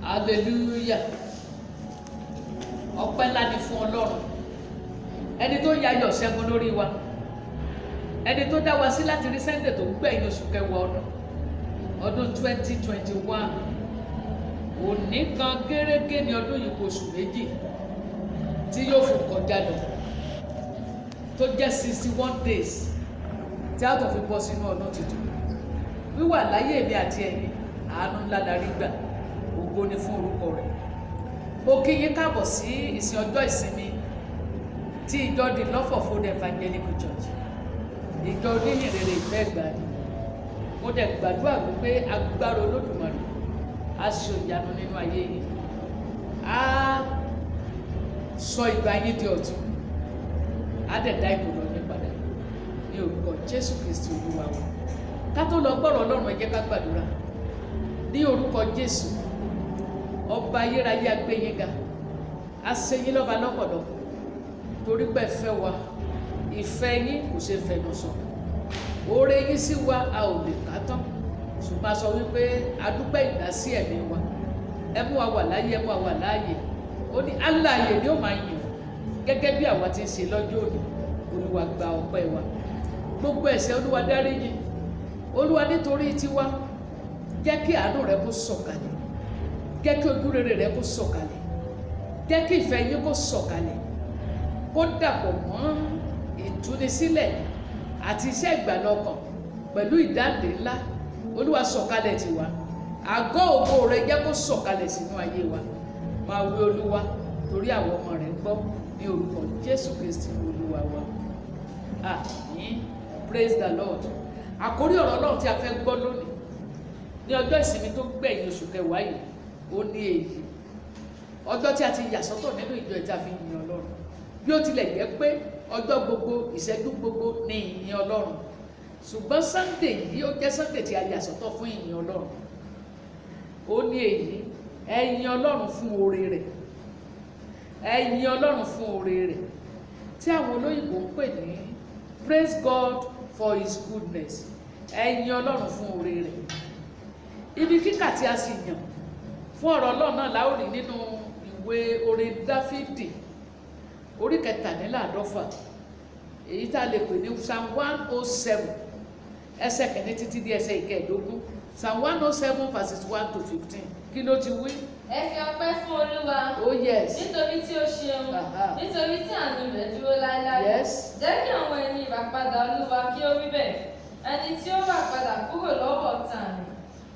hallelujah. Ọpẹ́ ńlá ni fún Ọlọ́run, ẹni tó yayọ̀ ṣẹ́gun lórí wa, ẹni tó dá wa sí láti rí Sunday tó gbẹ̀yìn oṣù kẹwàá ọdún 2021. Òní kan gẹ́rẹ́gẹ́ ní ọdún yìí kò oṣù méjì tí yóò fi kọjá lọ, tó jẹ́ 61 days tí a tó fi bọ́ sínú ọdún tuntun. Wíwà láyé èmi àti ẹ̀yin àánú ńlá la rí gbà, ògo ni fún orúkọ rẹ̀. Mo kí yín káàbọ̀ sí ìsìn ọjọ́ ìsinmi tí ìjọ The Love of Old Evangelical Church, ìjọ oníyìnrere ìfẹ́ ìgbàanì. Mo dẹ̀ gbàdúrà wípé agbára Olódùmarè á ṣe ìyanu nínú ayé yìí, á sọ ìgbà yín di ọ̀tun, á dẹ̀ dá ìgbòho yín padà ní orúkọ Jésù Kristi Olúwa wa. Ká tó lọ gbọ́rọ̀ Ọlọ́run, ẹ jẹ́ ká gbàdúrà. Ní orúkọ Jésù, ọba ayérayé agbẹ́yìnga, á ṣe yín lọ́ba lọ́pọ̀lọpọ̀ torí pé ẹ fẹ́ wa, ìfẹ́ yín kò ṣe fẹnu sọ, oore yín sí wa a ò lè ká tán, ṣùgbọ́n a sọ wípé a dúpẹ́ ìdásí ẹ̀mí wa, ẹ mú wa wà láyé, ẹ mú wa wà láàyè. Ó ní alààyè ni ó máa yìn gẹ́gẹ́ bí àwa ti ń ṣe lọ́jọ́ òní. Olúwa gba ọpẹ́ wa, gbogbo ẹ̀ṣẹ̀ Olúwa dáríjì. Olúwa nítorí tiwa jẹ́ kí àánú rẹ kó sọ̀kalẹ̀, jẹ́ kí ojú rere rẹ kó sọ̀kalẹ̀, jẹ́ kí ìfẹ́ yín kó sọ̀kalẹ̀, kó dàpọ̀ mọ́ ìtúnisílẹ̀ àti iṣẹ́ ìgbàlọ́kàn pẹ̀lú ìdáǹdè ńlá. Olúwa sọ̀kalẹ̀ tiwa, àgọ́ ògo rẹ jẹ́ kó sọ̀kalẹ̀ sínú ayé wa. Máa wí Olúwa torí àwọn ọmọ rẹ̀ ń gbọ́ ní orúkọ Jésù Kristi Olúwa wa. Àmín. Praise the Lord. Àkórí ọ̀rọ̀ Ọlọ́run tí a fẹ́ gbọ́ lónìí ní ọjọ́ ìsinmi tó gbẹ̀yìn oṣù kẹwàá yìí, ó ní èyí ọjọ́ tí a ti yà sọ́tọ̀ nínú ìjọ ìta fi yìn Ọlọ́run. Bí ó tilẹ̀ jẹ́ pé ọjọ́ gbogbo, ìṣẹ́jú gbogbo ní ìyìn Ọlọ́run, ṣùgbọ́n Sunday yìí ó jẹ́ Sunday tí a yà sọ́tọ̀ fún ìyìn Ọlọ́run. Ó ní èyí, ẹ yìn Ọlọ́run fún oore rẹ̀, ẹ yìn Ọlọ́run fún oore rẹ̀, tí àwọn olóyìnbó ń pè ní praise God for his goodness. Ẹ yìn Ọlọ́run fún oore rẹ̀. Ibi kíkà tí a sì yàn fún ọ̀rọ̀ Ọlọ́run náà la ó rí nínú ìwé orin Dáfídì orí 97, èyí tá a lè pè ní Psalm 107 ẹsẹ̀ kìíní títí di ẹsẹ̀ ìkẹẹ̀dógún. Psalm 107 verses 1 to 15. Kí ló ti wí? Ẹ fi ọpẹ́ fún Olúwa. Oh yes. Nítorí tí ó ṣeun. Nítorí tí àánú rẹ̀ dúró láéláé. Yes. Jẹ́ kí àwọn ẹni ìràpadà Olúwa kí ó rí bẹ́ẹ̀. Ẹni tí ó rà padà kúrò lọ́wọ́ ọ̀tá rẹ̀.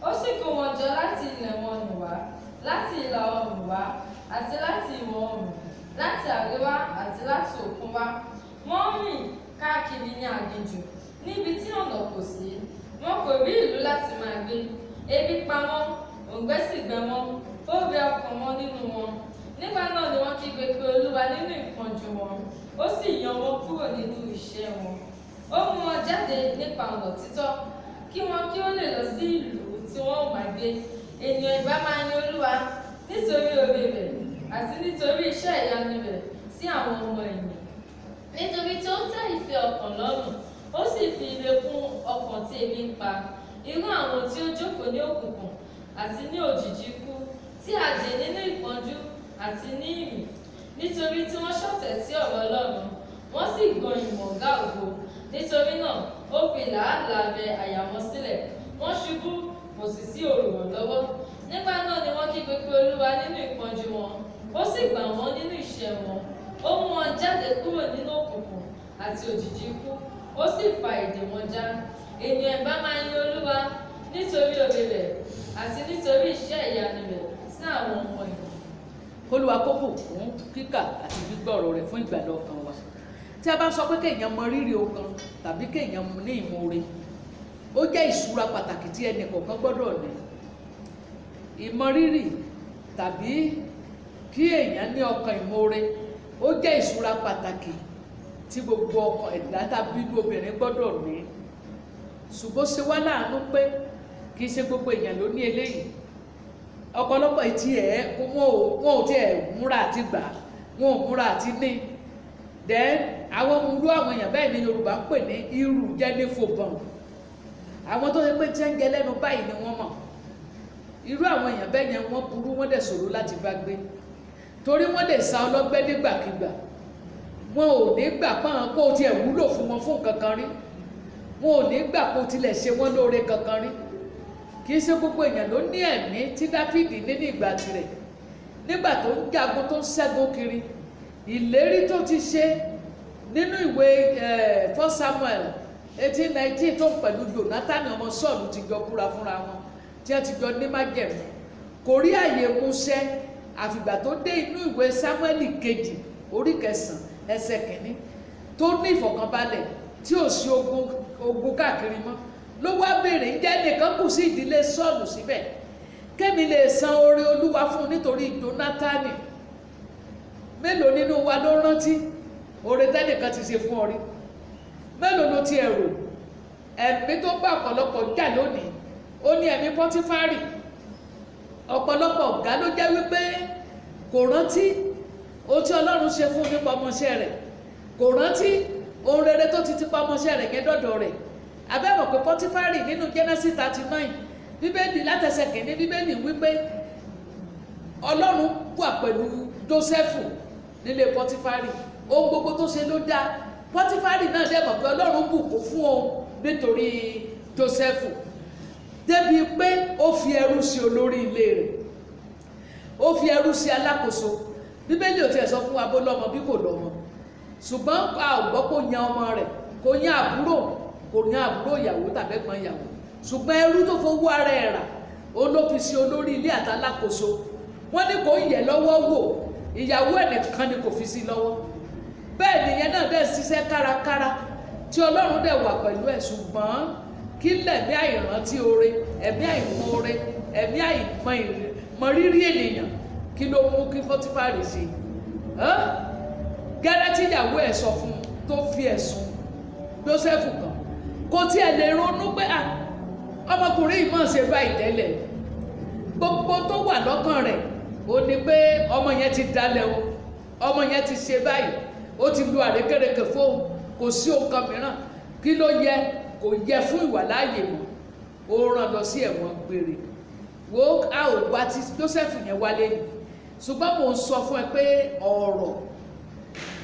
Ó sì kó wọn jọ láti ilẹ̀ wọn nù wá, láti ìlà oòrùn wá, àti láti ìwọ̀ oòrùn, láti àríwá àti láti òkun wá. Wọ́n rìn káàkiri ní aginjù, níbi tí ọ̀nà kò sí. Wọn kò rí ìlú láti máa gbé. Ebi pa wọ́n, òǹgbẹ sì gbẹ wọ́n, ó rẹ ọkàn wọn nínú wọn. Nígbà náà ni wọ́n kígbe pé Olúwa nínú ìpọ́njú wọn, ó sì yan wọn kúrò nínú ìṣẹ́ wọn. Ó mú wọn jáde nípa ọ̀nà títọ́, kí wọn kí ó lè lọ sí ìlú tí wọ́n ò máa gbé. Ènìyàn ìbá máa yin Olúwa nítorí oore rẹ̀ àti nítorí iṣẹ́ ìyanu rẹ̀ sí àwọn ọmọ ènìyàn. Nítorí tí ó tẹ́ ìfẹ́ ọkàn lọ́rùn, ó sì fi ire kún ọkàn tí ebi ń pa. Irú àwọn tí ó jókòó ní òkùnkùn àti ní òjìji ikú, tí a dè nínú ìpọ́njú àti ní ìrìn. Nítorí tí wọ́n ṣọ̀tẹ̀ sí ọ̀rọ̀ Ọlọ́run, wọ́n sì gbọ́n ìmọ̀ ọ̀gá ògo. Nítorí náà ó fi làálàá rẹ àyà wọn sílẹ̀, wọ́n ṣubú kò sì sí olùrànlọ́wọ́. Nígbà náà ni wọ́n kígbe pé Olúwa nínú ìpọ́njú wọn, ó sì gbà wọ́n nínú ìṣẹ́ wọn. Ó mú wọn jáde kúrò nínú òkùnkùn àti òjìji ikú, ó sì fa ìdè wọn já. Ènìyàn ìbá máa yin Olúwa nítorí oore rẹ̀ àti nítorí iṣẹ́ ìyanu rẹ̀ sí àwọn ọmọ ènìyàn. Olúwa kó bùkún kíkà àti gbígbọ́ ọ̀rọ̀ rẹ̀ fún ìgbàlà ọkàn wa. Tí a bá sọ pé kéèyàn mọ rírì ọkàn tàbí kéèyàn ní ìmoore, ó jẹ́ ìṣúra pàtàkì tí ẹnì kọ̀ọ̀kan gbọ́dọ̀ ní. Ìmọrírì tàbí kí èèyàn ní ọkàn ìmoore, ó jẹ́ ìṣúra pàtàkì tí gbogbo ọkàn ẹ̀dá tàbí obìnrin gbọ́dọ̀ ní. Ṣùgbọ́n ṣe wá láàánú pé kì í ṣe gbogbo èèyàn ló ní eléyìí. Ọ̀pọ̀lọpọ̀ ìtì wọn ò tí ẹ̀ múra àti gbà, wọn ò múra àti ní. Then àwọn irú àwọn èèyàn bẹ́ẹ̀ ni Yorùbá ń pè ní irú jẹ́ ní fòbọ̀n. Àwọn tó ṣe pé jẹ́ńgẹ́ lẹ́nu báyìí ni wọ́n mọ̀. irú àwọn èèyàn bẹ́ẹ̀ yẹn wọ́n burú, wọ́n dẹ̀ ṣòro láti bá gbé, torí wọ́n lè sa ọlọ́gbẹ́ nígbàkigbà. Wọn ò ní gbà pọ́n kó o tiẹ̀ wúlò fún wọn fún kankan rí, wọn ò ní gbà kó o tilẹ̀ ṣe wọ́n lóore kankan rí. Kì í ṣe gbogbo èèyàn ló ní ẹ̀mí tí Dáfídì ní ní ìgbà tirẹ̀, nígbà tó ń jagun tó ń ṣẹ́gun kiri. Ìlérí tó ti ṣe nínú ìwé 1 Samuel 18:19 tó ń pẹ̀lú Jónátánì ọmọ Sọ́ọ̀lù ti jọ búra fúnra wọn, tí wọ́n ti jọ ní májẹ̀mú, kò rí àyè múṣẹ àfìgbà tó dé inú ìwé Sámúẹ́lì kejì orí 9 ẹsẹ̀ 1 tó ní ìfọ̀kànbalẹ̀ tí ò sí ogun káàkiri mọ́, ló wá béèrè ǹjẹ́ nìkan kù sí ìdílé Sọ́ọ̀lù síbẹ̀ kémi lè san oore Olúwa fún un nítorí Jónátánì. Mélòó nínú wa ló rántí oore tẹ́nìkan ti ṣe fún ọ rí? Mélòó ló ti ẹ̀rù? Ẹ̀mí tó bá ọ̀pọ̀lọpọ̀ jà lónìí ó ní ẹ̀mí Pọ́tífárì. Ọ̀pọ̀lọpọ̀ ọ̀gá ló jẹ́ wípé kò rántí ohun tí Ọlọ́run ṣe fún nípa ọmọọṣẹ́ rẹ̀, kò rántí ohun rere tó ti pa ọmọọṣẹ́ rẹ̀ yẹn dọ́dọ̀ rẹ̀. Abẹ́mọ̀ pé Pọ́tífárì nínú Genesis 39 Bíbélì látẹsẹ̀ 1 Bíbélì wípé Ọlọ́run wà pẹ̀lú Jósẹ́fù nílé Pọ́tífárì, ohun gbogbo tó ṣe ló dáa. Pọ́tífárì náà dẹ̀ mọ̀ pé Ọlọ́run bùkún fún òun nítorí Jósẹ́fù, débi pé ó fi ẹrú sí olórí ilé rẹ̀, ó fi ẹrú sí alákòóso. Bíbélì ò tiẹ̀ sọ fún wa bó lọ́mọ bí kò lọ́mọ, ṣùgbọ́n a ò gbọ́ kó yan ọmọ rẹ̀, kó yan àbúrò, kò yan àbúrò ìyàwó tàbí ẹ̀gbọ́n ìyàwó, ṣùgbọ́n ẹrú tó fowó ara ẹ̀ rà ó ló fi sí olórí ilé àtàlákòóso. Wọ́n ní kò yẹ lọ́wọ́ wò, ìyàwó ẹ̀ nìkan ni kò fi sí lọ́wọ́. Bẹ́ẹ̀ nìyẹn náà dẹ̀ ṣiṣẹ́ kárakára tí Ọlọ́run dẹ̀ wà pẹ̀lú ẹ̀, ṣùgbọ́n kí lẹ̀mí àìrántí oore, ẹ̀mí àìmọ̀ oore, ẹ̀mí àìmọ̀ rírí ènìyàn, kí ló mú kí Pọ́tífárì ṣe? Gẹ́rẹ́ tí ìyàwó ẹ̀ sọ fún un tó fi ẹ̀sùn Jósẹ́fù kàn, kò tiẹ̀ lè ronú pé ọmọkùnrin yìí máa ṣe báyìí tẹ́lẹ̀. Gbogbo tó wà lọ́kàn rẹ̀ ó ní pé ọmọ yẹn ti dalẹ̀ o, ọmọ yẹn ti ṣe báyìí, ó ti lu àrékérekè fóun, kò sí ohun kan mìíràn. Kí ló yẹ? Kò yẹ fún ìwàláàyè mọ́, ó rán lọ sí ẹ̀wọ̀n gbére. Wo a ò wá tí Jósẹ́fù yẹn wálé ni, ṣùgbọ́n mò ń sọ fún ẹ pé ọ̀rọ̀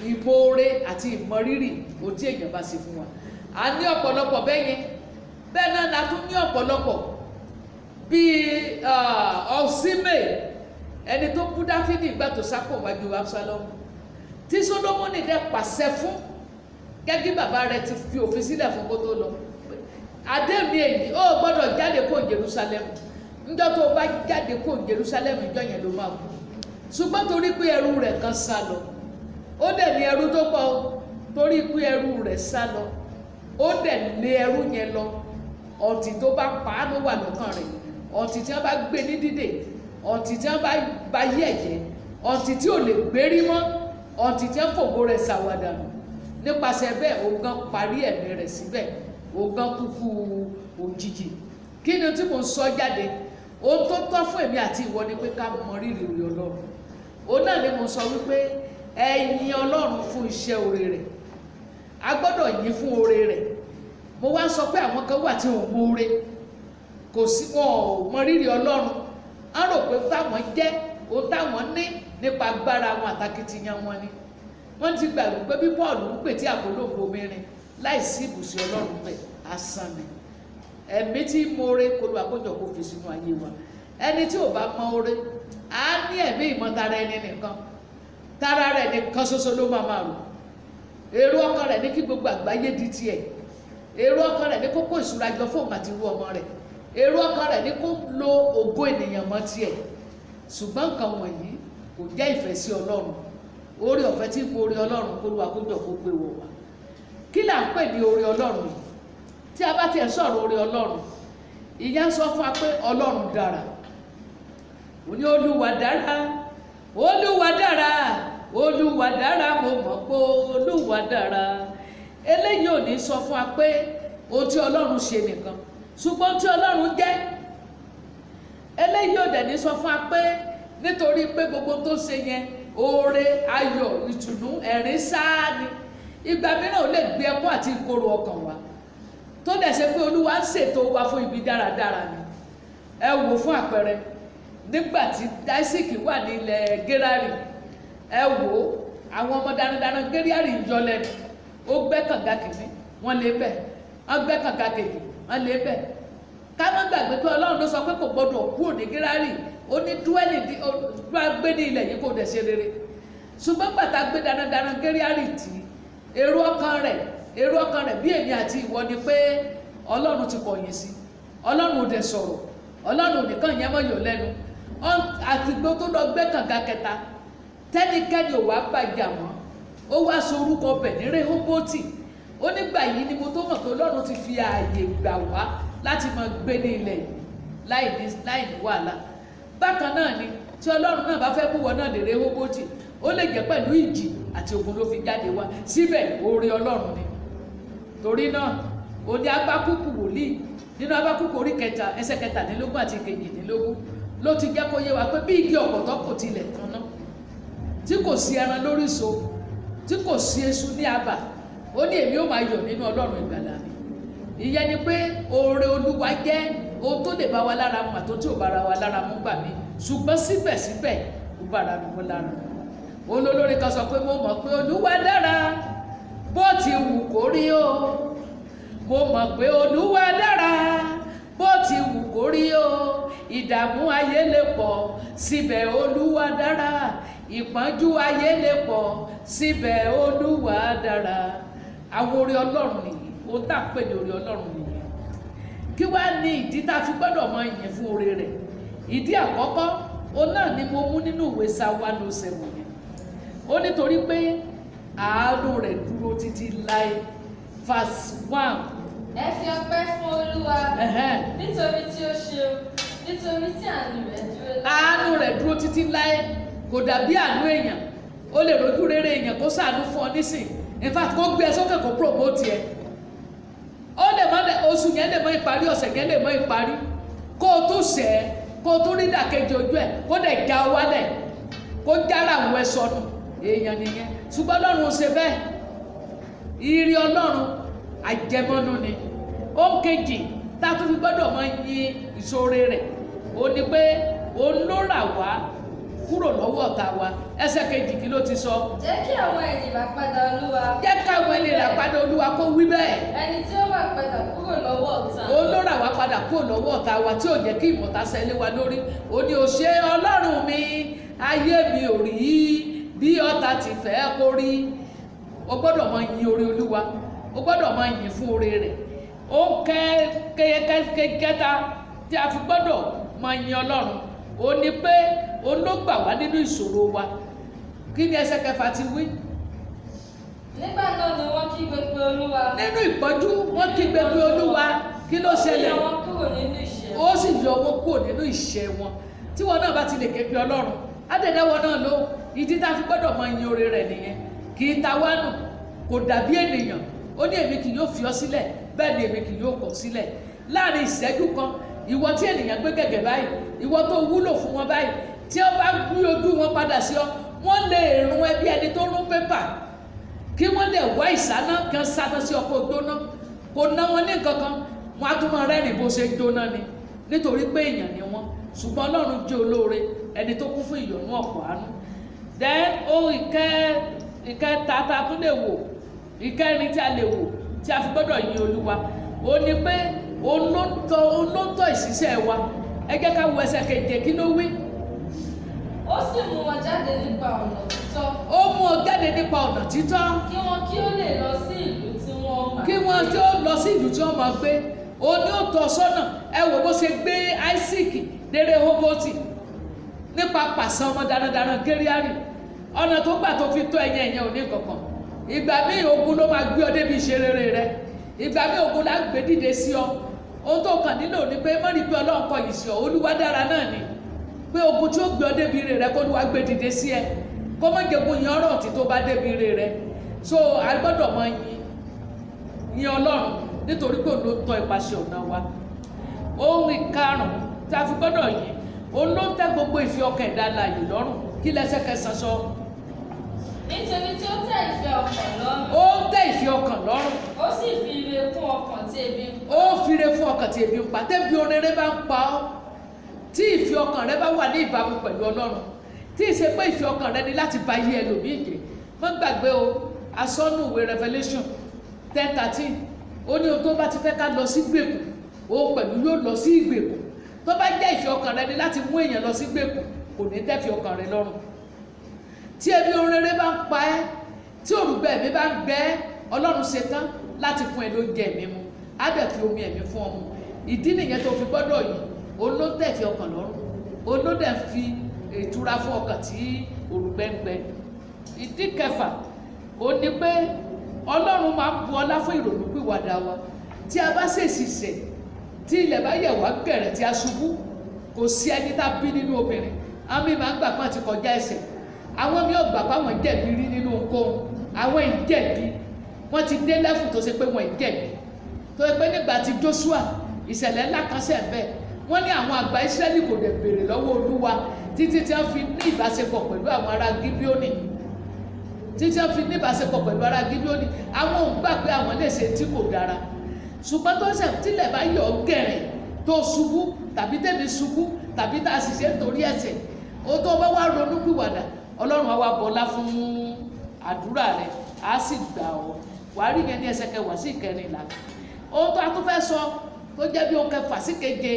ìmoore àti ìmọrírì ohun tí èèyàn bá ṣe fún wa, a ní ọ̀pọ̀lọpọ̀ bẹ́ẹ̀ yẹn. Bẹ́ẹ̀ náà la tún ní ọ̀pọ̀lọpọ̀ bíi Ọ̀símẹ̀, ẹni tó bú Dáfídì ìgbà tó sápò wájú Absalom, tí Sólómọ́nì dẹ̀ pàṣẹ fún gẹ́gẹ́ bàbá rẹ̀ ti fi òfin sílẹ̀ fún kó tó lọ. Àdéhùn èyí ó gbọ́dọ̀ jáde kó Jerusalem, níjọ́ tó bá jáde kó Jerusalem ìjọ yẹn ló máa kú. Ṣùgbọ́n torí pé ẹrú rẹ̀ kan sá lọ, ó dẹ̀ ní ẹrú tó pọ̀, torí pé ẹrú rẹ̀ sá lọ, ó dẹ̀ lé ẹrú yẹn lọ. Ọ̀tí tó bá pa á ló wà lọ́kàn rẹ̀, ọ̀tí tí wọ́n bá gbé ní dídè, ọ̀tí tí wọ́n bá yí ẹ̀jẹ̀, ọ̀tí tí ò lè gbérí mọ́, ọ̀tí tí wọ́n fògo rẹ̀ ṣàwàdà. Nípasẹ̀ bẹ́ẹ̀ ògán parí ẹ̀mí rẹ̀ síbẹ̀, ògán kúkú òjijì. Kí ni tí mo ń sọ jáde? Ohun tó tọ́ fún èmi àti ìwọ ni pé ká mọ rírì oore Ọlọ́run. Òun náà ni mo sọ wípé ẹ̀yin Ọlọ́run fún iṣẹ́ oore rẹ̀, a gbọ́dọ̀ yìn fún oore rẹ̀. Mo wá sọ pé àwọn kan wà tí ò mọ oore, kò sí, wọn ò mọ rírì Ọlọ́run. A rò pé táwọn jẹ́ ohun táwọn ní nípa agbára wọn àtàkìtìyàn wọn ni. Wọ́n ti gbàgbọ́ pé bí Pọ́ọ̀lù ń pè tí Àpólò ń bomirin láìsí ìbùsí Ọlọ́run bẹ̀, asán ni. Ẹ̀mí tí mo oore kó lu àkójọ kó fi sínú ayé wa. Ẹni tí ò bá mọ oore á ní ẹ̀mí ìmọ̀tara ẹni nìkan, tara rẹ̀ nìkan ṣoṣo ló máa rò. Èrò ọkàn rẹ̀ ní kí gbogbo àgbáyé di tiẹ̀, èrò ọkàn rẹ̀ ní kó kó ìṣúra jọ fóun àti irú ọmọ rẹ̀, èrò ọkàn rẹ̀ ní kó lo ògo ènìyàn mọ́ tiẹ̀. Ṣùgbọ́n nǹkan wọ̀nyí kò jẹ́ ìfẹ́ sí Ọlọ́run. Oore ọ̀fẹ́ tí mo oore Ọlọ́run kó lu àkójọ kó gbé wọ̀ wá. Kí là ń pè ní oore Ọlọ́run yìí? Tí a bá tiẹ̀ sọ̀rọ̀ oore Ọlọ́run, ìyẹn sọ fún wa pé Ọlọ́run dára. Ó ní Olúwa dára, Olúwa dára, Olúwa dára, mo mọ̀ pé Olúwa dára. Eléyìí ò ní sọ fún wa pé ohun tí Ọlọ́run ṣe nìkan, ṣùgbọ́n tí Ọlọ́run jẹ́. Eléyìí ò dẹ̀ ní sọ fún wa pé nítorí pé gbogbo tó ṣe yẹn oore, ayọ̀, ìtùnú, ẹ̀rín sáà ni. Ìgbà mìíràn ó lè gbé ẹkún àti ìkorò ọkàn wa, tó dẹ̀ ṣe pé Olúwa ń ṣètò wa fún ibi dáradára ni. Ẹ wò fún àpẹẹrẹ, nígbà tí Isaac wà ní ilẹ̀ Gérárì, ẹ wò ó, àwọn ọmọ darandaran Gérárì ń yọ lẹ́nu. Ó gbẹ́ kànga kìíní wọ́n lé bẹ̀, wọ́n gbẹ́ kànga kejì wọ́n lé bẹ̀. Ká má gbàgbé pé Ọlọ́run ló sọ pé kò gbọdọ̀ kúrò ní Gérárì, ó ní gbé ní ilẹ̀ yìí kò dẹ̀ ṣe rere. Ṣùgbọ́n gbàtà gbé darandaran Gérárì tì í, èrò ọkàn rẹ̀ bí èmi àti ìwọ ni pé Ọlọ́run ti kọ̀yìn sí, Ọlọ́run ò dẹ̀ sọ̀rọ̀, Ọlọ́run ò nìkan yẹn mọ́ yọ̀ lẹ́nu. Àtìgbó tó lọ gbẹ́ kànga kẹta, tẹ́nikẹ́ni ò wá bàjá mọ́, ó wá sọ orúkọ bẹ̀ ní Rehoboti. Ó nígbà yìí ni mo tó mọ̀ pé Ọlọ́run ti fi ààyè gbà wá láti máa gbé ní ilẹ̀ yìí láì ní wàhálà. Bákan náà ni tí Ọlọ́run náà bá fẹ́ mú wọn náà lè Rehoboti, ó lè jẹ́ pẹ̀lú ìjì àti ogun ló fi jáde wá, síbẹ̀ oore Ọlọ́run ni. Torí náà ó ní Ábákúkù wòlíì nínú Ábákúkù orí 3 ẹsẹ̀ 17 àti 18 ló ti jẹ́ kó yé wa pé bí igi ọ̀pọ̀tọ́ kò tilẹ̀ tán ná, tí kò sí ẹran lórí ìso, tí kò sí eṣú ní abà, ó ní èmi ó máa yọ̀ nínú Ọlọ́run ìgbàlà mi. Ìyẹn ni pé oore Olúwa jẹ́ ohun tó lè bá wa lára mu àti tí ò bára wa lára mu gbà mí, ṣùgbọ́n síbẹ̀síbẹ̀ ó bára mu lára. Olólórí kan sọ pé mo mọ̀ pé Olúwa dára bó ti wù kó rí o, mo mọ̀ pé Olúwa dára bó ti wù kó rí o, ìdààmú ayé lè pọ̀ síbẹ̀ Olúwa dára, ìpọ́njú ayé lè pọ̀ síbẹ̀ Olúwa dára. Àwọn oore Ọlọ́run nìyí, ohun tá à ń pè ní oore Ọlọ́run nìyí. Kí wá ní ìdí tá a fi gbọ́dọ̀ mọ ìyìn fún oore rẹ̀? Ìdí àkọ́kọ́ òun náà ni mo mú nínú ìwé Psalm 107 yẹn. Ó nítorí pé àánú rẹ̀ dúró títí láé. Verse 1. Ẹ fi ọpẹ́ fún Olúwa nítorí tí ó ṣeun, nítorí tí àánú rẹ̀ dúró láé. Àánú rẹ̀ dúró títí láé. Kò dàbí àánú èèyàn. Ó lè rojú rere èèyàn kó ṣàánú fún ọ nísìn. In fact, kó gbé ẹ sókè kó promote ẹ. Ó lè mọ oṣù yẹn lè mọ ìparí, ọ̀sẹ̀ yẹn lè mọ ìparí. Kó o tún ṣẹ́, kó o tún rí ìdàkejì ojú ẹ̀, kó dẹ̀ já ọ wálẹ̀, kó jára àwọn ẹ sọnù. Èèyàn nìyẹn. Ṣùgbọ́n Ọlọ́run ò ṣe bẹ́ẹ̀. Ìrì Ọlọ́run àjẹmọ́nú ni. Ohun kejì tá a tún fi gbọ́dọ̀ mọ yin ìṣoore rẹ̀, ó ní pé òun ló rà wá kúrò lọ́wọ́ ọ̀tá wa. Ẹsẹ̀ kejì kí ló ti sọ? Jẹ́ kí àwọn ènìyàn bá padà Olúwa. Jẹ́ káwọn ènìyàn rà padà Olúwa kó wí bẹ́ẹ̀. Ẹni tí ó wà padà kúrò lọ́wọ́ ọ̀tá. Òun ló rà wá padà kúrò lọ́wọ́ ọ̀tá wa tí ò jẹ́ kí ìmọ̀ta ṣẹlẹ̀ wa lórí. Ó ní o ṣé Ọlọ́run mi, ayé mi ò rí bí ọ̀tá ti fẹ́ kó rí. O gbọ́dọ̀ mọ yin oore Olúwa, o gbọ́dọ̀ mọ yin fún oore rẹ̀. Ó kẹta tí a fi gbọ́dọ̀ mọ yin Ọlọ́run, ó ní pé òun ló gbà wá nínú ìṣòro wa. Kí ni ẹsẹ̀ 6 ti wí? Nígbà náà ni wọ́n kígbe pé Olúwa. Nínú ìpọ́njú wọ́n kígbe pé Olúwa. Kí ló ṣẹlẹ̀? Ó sì yọ wọn kúrò nínú ìṣẹ́. Ó sì yọ wọn kúrò nínú ìṣẹ́ wọn. Tí wọn náà bá ti lè ké pe Ọlọ́run, á dẹ̀dẹ̀ wọn náà ló. Ìdí tá a fi gbọ́dọ̀ mọ yin oore rẹ̀ nìyẹn. Kì í ta wá nù, kò dàbí ènìyàn. Ó ní èmi kì yóò fi ọ sílẹ̀, bẹ́ẹ̀ ni èmi kì yóò kọ̀ sílẹ̀. Láàrin ìṣẹ́jú kan, ìwọ tí ènìyàn gbé gẹ̀gẹ̀ báyìí, ìwọ tó wúlò fún wọn báyìí, tí ó bá gbé ojú wọn padà sí ọ, wọ́n lè rún ẹbí ẹni tó rún pépà, kí wọ́n lè wá ìsáná kan sáná sí ọkọ̀ gbóná, kò ná wọn ní kankan, wọn á tún máa rẹ́rìn bó ṣe jóná ni, nítorí pé èèyàn ni wọ́n. Ṣùgbọ́n Ọlọ́run jẹ́ olóore, ẹni tó kún fún ìyọ́nú ọ̀pọ̀ àánú. Then ohun ìkẹta tá a tún lè wò, ìkẹrin tí a lè wò tí a fi gbọ́dọ̀ yin Olúwa, ó ní pé òun ló ń tọ́ ìṣiṣẹ́ wa. Ẹ jẹ́ ká wo ẹsẹ̀ 7 kí ló wí? Ó sì mú wọn jáde nípa ọ̀nà títọ́. Ó mú wọn jáde nípa ọ̀nà títọ́. Kí wọn kí ó lè lọ sí ìlú tí wọ́n máa gbé. Kí wọ́n tí ó lọ sí ìlú tí wọ́n máa gbé. Ó ní ó tọ́ sọ́nà. Ẹ wò bó ṣe gbé Isaac dé Rehoboti nípa pàṣẹ ọmọ darandaran Gérárì. Ọ̀nà tó gbà tó fi tó ẹ̀yẹ ò ní kankan. Ìgbà míì ogun ló máa gbé ọ débi ìṣerere rẹ. Ìgbà míì ogun lá gbé dìde sí ọ. Ohun tó kàn nílò ni pé mọ́rí pé Ọlọ́run kọ yìí sí ọ, Olúwa dára náà ni. Pé ogun tí ó gbé ọ débi ire rẹ kó Olúwa gbé dìde sí ẹ. Kó má jẹ́gun yan ọ̀rọ̀ tí tó bá débi ire rẹ. So a gbọ́dọ̀ mọ yin Ọlọ́run nítorí pé òun ló tọ́ ipasẹ̀ ọ̀nà wa. Ohun ìkarùn-ún tí a fi gbọ́dọ̀ yin, òun ló tẹ́ gbogbo ìfẹ́ ọkàn ẹ̀dá alààyè lọ́rùn. Kí lẹsẹ̀ 9 sọ? Nítorí tí ó tẹ́ ìfẹ́ ọkàn lọ́rùn. Ó tẹ́ ìfẹ́ ọkàn lọ́rùn. Ó sì fi ire fún ọkàn tí ebi ń pa. Ó fi ire fún ọkàn tí ebi ń pa. Tẹ́bi orere bá ń pa ọ́, tí ìfẹ́ ọkàn rẹ bá wà ní ìbámu pẹ̀lú Ọlọ́run, tí ì ṣe pé ìfẹ́ ọkàn rẹ ni láti ba ayé ẹlòmíì jẹ́. Má gbàgbé o, asọ́nù ìwé Revelation 10:13 ó ní ohun tó bá ti fẹ́ ká lọ sí ìgbèkùn òun pẹ̀lú yóò lọ sí ìgbèkùn. Tó bá jẹ́ ìfẹ́ ọkàn rẹ ni láti mú èèyàn lọ sí ìgbèkùn, kò ní tẹ́ fi ọkàn rẹ lọ́rùn. Tí ebi ohun rere bá ń pa ẹ́, tí òrùgbẹ ẹ̀mí bá ń gbẹ ẹ́, Ọlọ́run ṣetán láti fún ẹ lóúnjẹ ẹ̀mí mu, á dẹ̀ fi omi ẹ̀mí fún ọ mu. Ìdí nìyẹn tó fi gbọ́dọ̀ yìí, òun ló tẹ̀ fi ọkàn lọ́rùn, òun ló dẹ̀ fi ìtura fún ọkàn tí òrùgbẹ ń gbẹ. Ìdí kẹfà ó ní pé Ọlọ́run máa ń bu ọlá fún ìrònúpìwàdà wa. Tí a bá ṣèṣì ṣẹ̀, tí ilẹ̀ bá yẹ̀ wá gẹ̀rẹ̀ tí a ṣubú, kò sí ẹni tá bí nínú obìnrin àmì máa ń gbà pọ́n ti kọjá ẹ̀ṣẹ̀. Àwọn mi ò gbà pé àwọn jẹ̀bi rí nínú ohunkóhun, àwọn ìjẹ̀bi wọ́n ti dé lẹ́fù tó ṣe pé wọ́n ìjẹ̀bi. Tó ṣe pé nígbà tí Joshua ìṣẹ̀lẹ̀ ńlá kan ṣẹ̀ bẹ́ẹ̀, wọ́n ní àwọn àgbà Ísírẹ́lì kò dẹ̀ béèrè lọ́wọ́ Olúwa títí tí wọ́n fi ní ìbáṣepọ̀ pẹ̀lú àwọn ará Gíbíónì. Títí wọ́n fi ní ìbáṣepọ̀ pẹ̀lú ará Gíbíónì, àwọn ò gbà pé àwọn lè ṣe tí kò dára. Ṣùgbọ́n tó ṣẹ̀ tílẹ̀ bá yọ̀ gẹ̀rẹ̀ tó ṣubú tàbí tẹ̀mí ṣubú tàbí tá a sì ṣe nítorí ẹ̀ṣẹ̀, ó tó bá wá ronú pìwàdà, Ọlọ́run á wá bọlá fún àdúrà rẹ̀, á sì gbà ọ́. Wàá rí yẹn ní ẹsẹ̀ kẹwàá sí ìkẹrìnlá. Ohun tó a tún fẹ́ sọ tó jẹ́ bí ohun kẹfà sí keje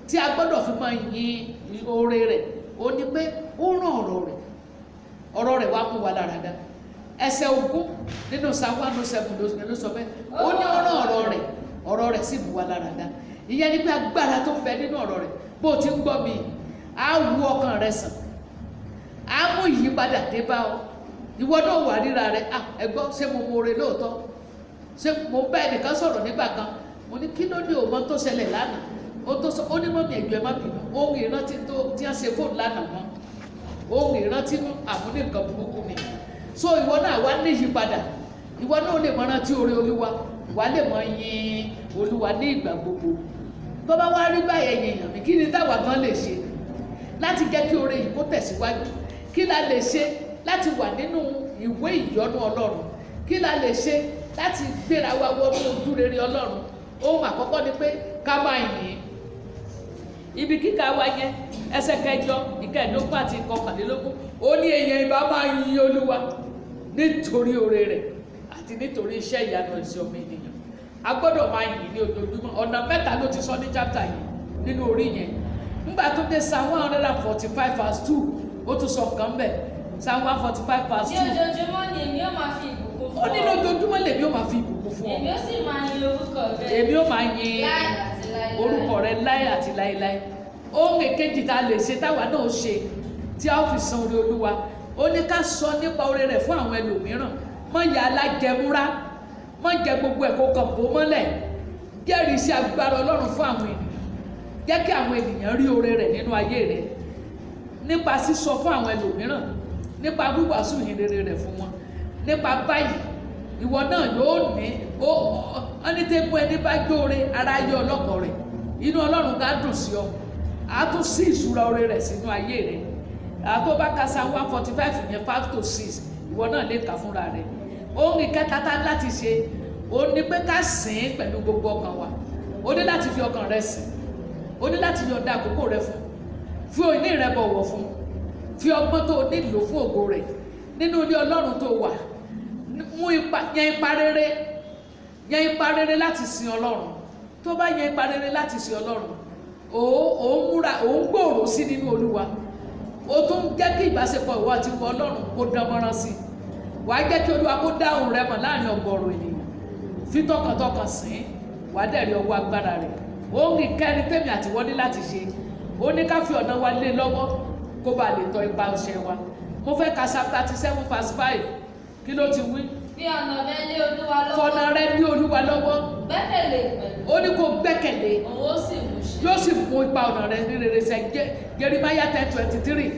tí a gbọ́dọ̀ fi máa yin oore rẹ̀, ó ní pé ó rán ọ̀rọ̀ rẹ̀ wá mú wa lára dá. Ẹsẹ̀ 20 nínú Psalm 107 ló sọ bẹ́ẹ̀, ó ní ó rán ọ̀rọ̀ rẹ̀ sì mú wa lára dá. Ìyẹn ni pé agbára tó ń bẹ nínú ọ̀rọ̀ rẹ̀, bó o ti ń gbọ́ mi, á wú ọkàn rẹ̀ sàn, á mú ìyípadà dé bá ọ. Ìwọ náà wà ríra rẹ̀, ẹ gbọ́, ṣé mo mọ̀ọ́re lóòótọ́? Ṣé mo bá ẹnìkan sọ̀rọ̀ nígbà kan, mo ní kí ló dé òmọ tó ṣẹlẹ̀ lánàá, ó ní mọ́mí ẹ̀jọ̀ ẹ má bínú, ohun ìrántí tó tí wọ́n ṣe fóònù lánàá mọ́, ohun ìrántí àmúni nǹkan burúkú ni. So ìwọ náà wá ní ìyípadà, ìwọ náà lè mọ rántí oore Olúwa, wà lè mọ yin Olúwa ní ìgbà gbogbo. Tó bá wá rí báyẹn èèyàn mi, kí ni táwa gan lè ṣe láti jẹ́ kí oore yìí kó tẹ̀síwájú? Kí la lè ṣe láti wà nínú ìwé ìyọ́nú Ọlọ́run? Kí la lè ṣe láti gbéra wa wọnú ojú rere Ọlọ́run? Ohun àkọ́kọ́ ni pé ká máa yìn. Ibi kíkà wa yẹn ẹsẹ̀ 8, 9 àti 11, ó ní èèyàn ìbá máa yin Olúwa nítorí oore rẹ̀ àti nítorí iṣẹ́ ìyanu ẹ̀sìn ọmọ ènìyàn. A gbọ́dọ̀ máa yìn ní ojoojúmọ́. Ọ̀nà 3 ló ti sọ ní chapter yìí nínú orí yẹn. Nígbà tó dé Psalm 145:2, ó tún sọ kan bẹ́ẹ̀. Psalm 145:2. Ní ojoojúmọ́ ni èmi ó máa fi ìbùkún fún ọ. Ó ní lójoojúmọ́ lèmi ó máa fi ìbùkún fún ọ. Èmi ó sì máa yin orúkọ rẹ. Èmi ó máa yin orúkọ rẹ láé àti láéláé. Ohun èkejì tá a lè ṣe táwa náà ṣe tí a ó fi san oore Olúwa, ó ní ká sọ nípa oore rẹ̀ fún àwọn ẹlòmíràn. Má ya alájẹmúrá, má jẹ gbogbo ẹ̀kọ́ kan bò mọ́lẹ̀. Jẹ́rìí sí agbára Ọlọ́run fún àwọn ènìyàn. Jẹ́ kí àwọn ènìyàn rí oore rẹ̀ nínú ayé rẹ̀ nípa sísọ fún àwọn ẹlòmíràn, nípa wíwàásù ìhìnrere rẹ̀ fún wọn. Nípa báyìí ìwọ náà yóò ní ẹni tẹ́ ẹni bá jóore ara yọ ọlọ́kọ̀ rẹ̀, inú Ọlọ́run ká dùn sí ọ, á tún sí ìṣúra oore rẹ̀ sínú ayé rẹ̀. Àtó bá ka Psalm 145 yẹn 5-6, ìwọ náà lè kà fúnra rẹ̀. Ohun ìkẹta tá láti ṣe, ó ní pé ká sìn pẹ̀lú gbogbo ọkàn wa. Ó ní láti fi ọkàn rẹ sìn, ó ní láti yọ̀ǹda àkókò rẹ fún, fi òní rẹ bọ̀wọ̀ fún, fi ọgbọ́n tó nílò fún ògo rẹ̀ nínú ilé Ọlọ́run tó wà. Yan ipa rere láti sin Ọlọ́run. Tó bá yan ipa rere láti sin Ọlọ́run, òun gbòòrò sí nínú Olúwa. Ó tún jẹ́ kí ìbáṣepọ̀ ìwọ àti ìwọ Ọlọ́run kó dánmọ́rán sí. Wàá jẹ́ kí Olúwa kó dáhùn rẹ mọ̀ láàrin ọ̀gọ̀rọ̀ ènìyàn. Fi tọkàntọkàn sìn, wàá dẹ̀rí ọwọ́ agbára rẹ̀. Ohun ìkẹrin tèmi àti wọ́n ní láti ṣe, ó ní ká fi ọ̀nà wa lé lọ́wọ́ kó bá lè tọ́ ipa ọṣẹ wa. Mo fẹ́ ka Psalm 37:5. Kí ló ti wí? Fi ọ̀nà rẹ lé Olúwa lọ́wọ́. Fọ̀nà rẹ lé Olúwa lọ́wọ́. Gbẹ́kẹ̀lé pẹ̀lú. Ó ní kó gbẹ́kẹ̀lé. Òun ó sì mú ṣẹ. Yóò sì mú ipa ọ̀nà rẹ ní rere ṣẹ. Jeremiah 10:23.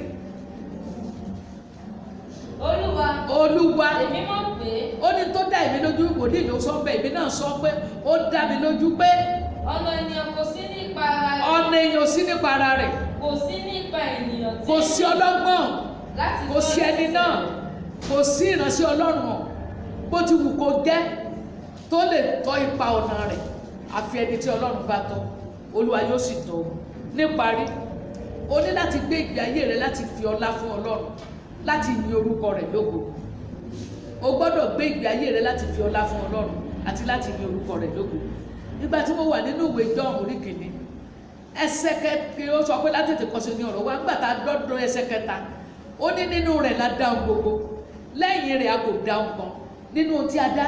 Olúwa. Èmi mọ̀ pé. Ó ní tó dá èmi lójú, wòlíì ló sọ bẹ́ẹ̀, èmi náà sọ pé ó dá mi lójú pé. Ọ̀nà ènìyàn kò sí nípa ara rẹ̀. Ọ̀nà èèyàn ò sí nípa ara rẹ̀. Kò sí nípa ènìyàn tí. Kò sí ọlọ́gbọ́n. Kò sí ẹni náà. Kò sí ìránṣẹ́ Ọlọ́run hàn. Bó ti wù kó jẹ́ tó lè tọ́ ipa ọ̀nà rẹ̀. Àfi ẹni tí Ọlọ́run bá tọ́, Olúwa yóò sì tọ́. Níparí, o ní láti gbé ìgbé ayé rẹ láti fi ọlá fún Ọlọ́run, láti yin orúkọ rẹ̀ lógo. O gbọ́dọ̀ gbé ìgbé ayé rẹ láti fi ọlá fún Ọlọ́run àti láti yin orúkọ rẹ̀ lógo. Nígbà tí mo wà nínú ìwé John orí kìíní, ẹsẹ̀ kẹta ó sọ pé láti tètè kọ́sẹ̀ ní ọ̀rọ̀ wa, nígbà tá a dọ́dọ̀ ẹsẹ̀ kẹta, ó ní nínú rẹ̀ la dá ohun gbogbo, lẹ́yìn rẹ̀ a kò dá ohun kan. Nínú ohun tí a dá,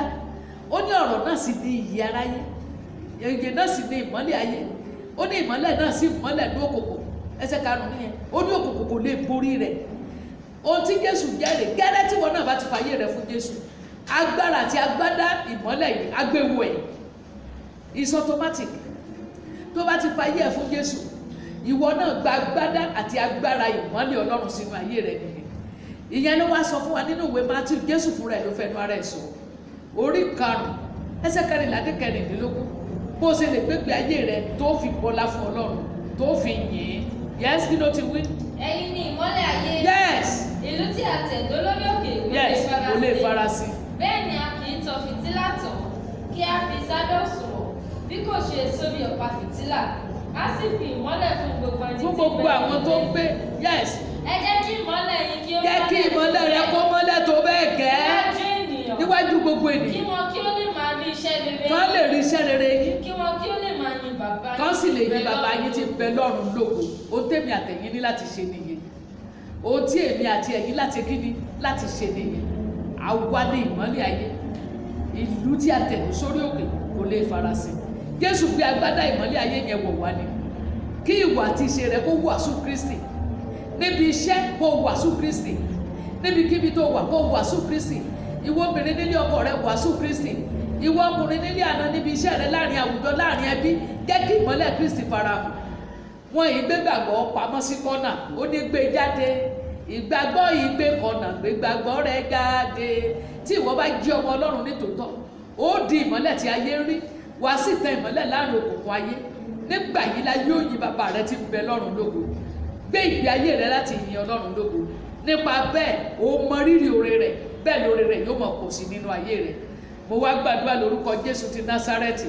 ó ní ọ̀rọ̀ náà sì ní ìyè aráyé, ìyè náà sì ní ìmọ́lẹ̀ ayé, ó ní ìmọ́lẹ̀ náà sì mọ́lẹ̀ ní òkùnkùn. Ẹsẹ̀ karùn-ún nìyẹn, ó ní òkùnkùn kò lè borí rẹ̀. Ohun tí Jésù jẹ́rìí gẹ́rẹ́ tí wọn náà bá ti fàyè rẹ̀ fún Jésù, agbára àti agbádá ìmọ́lẹ̀ yìí agbéwò ẹ̀, it's automatic. Tó bá ti fàyè ẹ̀ fún Jésù, ìwọ náà gba agbádá àti agbára ìmọ́lẹ̀ Ọlọ́run sínú ayé rẹ̀ nìyẹn. Ìyẹn ló wá sọ fún wa nínú ìwé Mátíù, Jésù fúnra ẹ̀ ló fẹnu ara ẹ̀ sọ, orí 5 ẹsẹ̀ 14 dé 15, bó ṣe lè gbégbé ayé rẹ̀ tó fi bọlá fún Ọlọ́run, tó fi yìn. Yes, kí ló ti wí? Ẹ̀yin ni ìmọ́lẹ̀ ayé. Yes. Ìlú tí a tẹ̀dó lórí òkè Yes, kò lè farasin. Bẹ́ẹ̀ ni a kì í tan fìtílà tàn kí a fi sábẹ́ òṣùwọ̀n, bí kò ṣe sórí ọ̀pá fìtílà, a sì fi ìmọ́lẹ̀ fún gbogbo ẹni tí ń bẹ Fún gbogbo àwọn tó ń gbé. Yes. Ẹ jẹ́ kí ìmọ́lẹ̀ yín kí ó Jẹ́ kí ìmọ́lẹ̀ rẹ kó mọ́lẹ̀ tó bẹ́ẹ̀ gẹ́ níwájú ènìyàn, níwájú gbogbo kí ènìyàn. wọn kí ó lè máa rí iṣẹ́ rere Kán lè rí iṣẹ́ rere yín, kí wọn kí ó lè máa yin bàbá yín. kán sì lè tí ń yin bẹ bàbá yín tí ń bẹ lọ́run lógo. Ohun tèmi àtẹ̀yin ní láti ṣe nìyẹn. Ohun tí èmi àti ẹ̀yin láti kí ni láti ṣe nìyẹn. Àwa ní ìmọ́lẹ̀ ayé. Ìlú tí a tẹ̀dó sórí òkè kò lè farasin. Jésù gbé agbádá ìmọ́lẹ̀ ayé yẹn wọ̀ wá ni. Kí ìwà àti ìṣe rẹ kó wàásù Kristi. Níbi iṣẹ́ kó wàásù Kristi. Níbikíbi tó wà kó wàásù Kristi. Ìwọ obìnrin nílé ọkọ rẹ wàásù Kristi. Ìwọ ọkùnrin nílé àná níbi iṣẹ́ rẹ, láàrin àwùjọ, láàrin ẹbí, jẹ́ kí ìmọ́lẹ̀ Kristi farahàn. Wọn yìí gbé gbàgbọ́ pamọ́ sí kọ́nà, ó ní gbé jáde. Ìgbàgbọ́ yìí gbé kọ́nà, gbé gbàgbọ́ rẹ jáde. Tí ìwọ bá jí ọmọ Ọlọ́run nítòótọ́, ó di ìmọ́lẹ̀ tí ayé rí, wá sì tẹ ìmọ́lẹ̀ láàrin òkùnkùn ayé. Nígbà yìí la yóò yin bàbá rẹ tí ń bẹ lọ́run lógo. Gbé ìgbé ayé rẹ láti yin Ọlọ́run lógo. Nípa bẹ́ẹ̀, ó mọ rírì oore rẹ̀, bẹ́ẹ̀ lóore rẹ̀ yóò mọ̀ pọ̀ sí nínú ayé rẹ̀. Mo wá gbàdúrà lórúkọ Jésù ti Násárẹ́tì.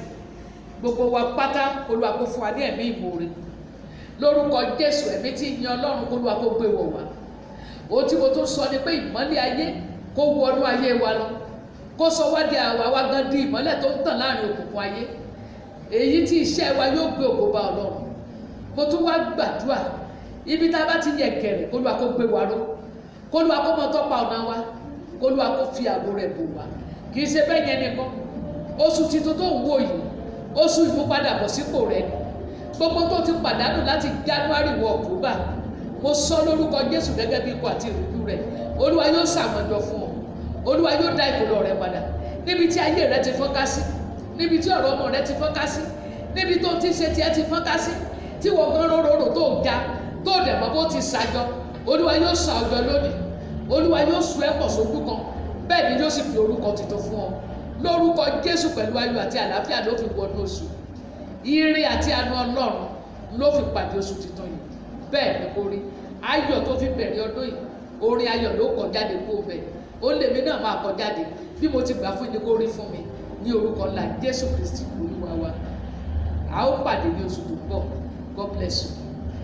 Gbogbo wa pátá, Olúwa kó fún wa ní ẹ̀mí ìmoore. Lórúkọ Jésù, ẹ̀mí tí yin Ọlọ́run, Olúwa kó gbé wọ̀ wá. Ohun tí mo tún sọ ni pé ìmọ́lẹ̀ ayé kó wọnú ayé wa lọ. Kó sọ wá di àwa wá gan di ìmọ́lẹ̀ tó ń tàn láàrin òkùnkùn ayé. Èyí tí iṣẹ́ wa yóò gbé ògo bá Ọlọ́run. Mo tún wá gbàdúrà, ibi tá a bá ti yẹ gẹ̀rẹ̀, Olúwa kó gbé wa ró. Olúwa kó mọ tọ́pa ọ̀nà wa. Olúwa kó fi ààbò rẹ̀ bò wá. Kì í ṣe bẹ́ẹ̀ yẹn nìkan. Oṣù tuntun tó ń wò yìí, oṣù ìmúpadàbọ̀sípò rẹ ni. Gbogbo tó ti pàdánù láti January wọ October, mo sọ lórúkọ Jésù gẹ́gẹ́ bí ikọ̀ àti ìrújú rẹ̀. Olúwa yóò ṣàmọ̀jọ fún ọ. Olúwa yóò dá ìkòlọ̀ rẹ padà. Níbi tí ayé rẹ ti fọ́nká sí, níbi tí ọ̀rọ̀ ọmọ rẹ ti fọ́nká sí, níbi tó ti ṣe tiẹ̀ ti fọ́nká sí, tí wọ́n gan rorò tó ga, tó dẹ̀ mọ́ bó ti ṣàjọ. Olúwa yóò ṣà ọjọ́ lónìí. Olúwa yóò sùn ẹ́ pọ̀ sójú kan. Bẹ́ẹ̀ ni yóò sì fi orúkọ tuntun fún ọ. Lórúkọ Jésù pẹ̀lú ayọ̀ àti àlàáfíà ló fi wọnú oṣù. Ire àti àánú Ọlọ́run ló fi pàdé oṣù tuntun yìí. Bẹ́ẹ̀ ni kó rí. Ayọ̀ tó fi bẹ̀rẹ̀ ọdún yìí, orin ayọ̀ ló kọ jáde kó bẹ̀. Ó lèmi náà máa kọ jáde bí mo ti gbà fún ni kó rí fún mi ní orúkọ ńlá Jésù Kristi Olúwa wa. A ó pàdé ní oṣù tó ń bọ̀. God bless you.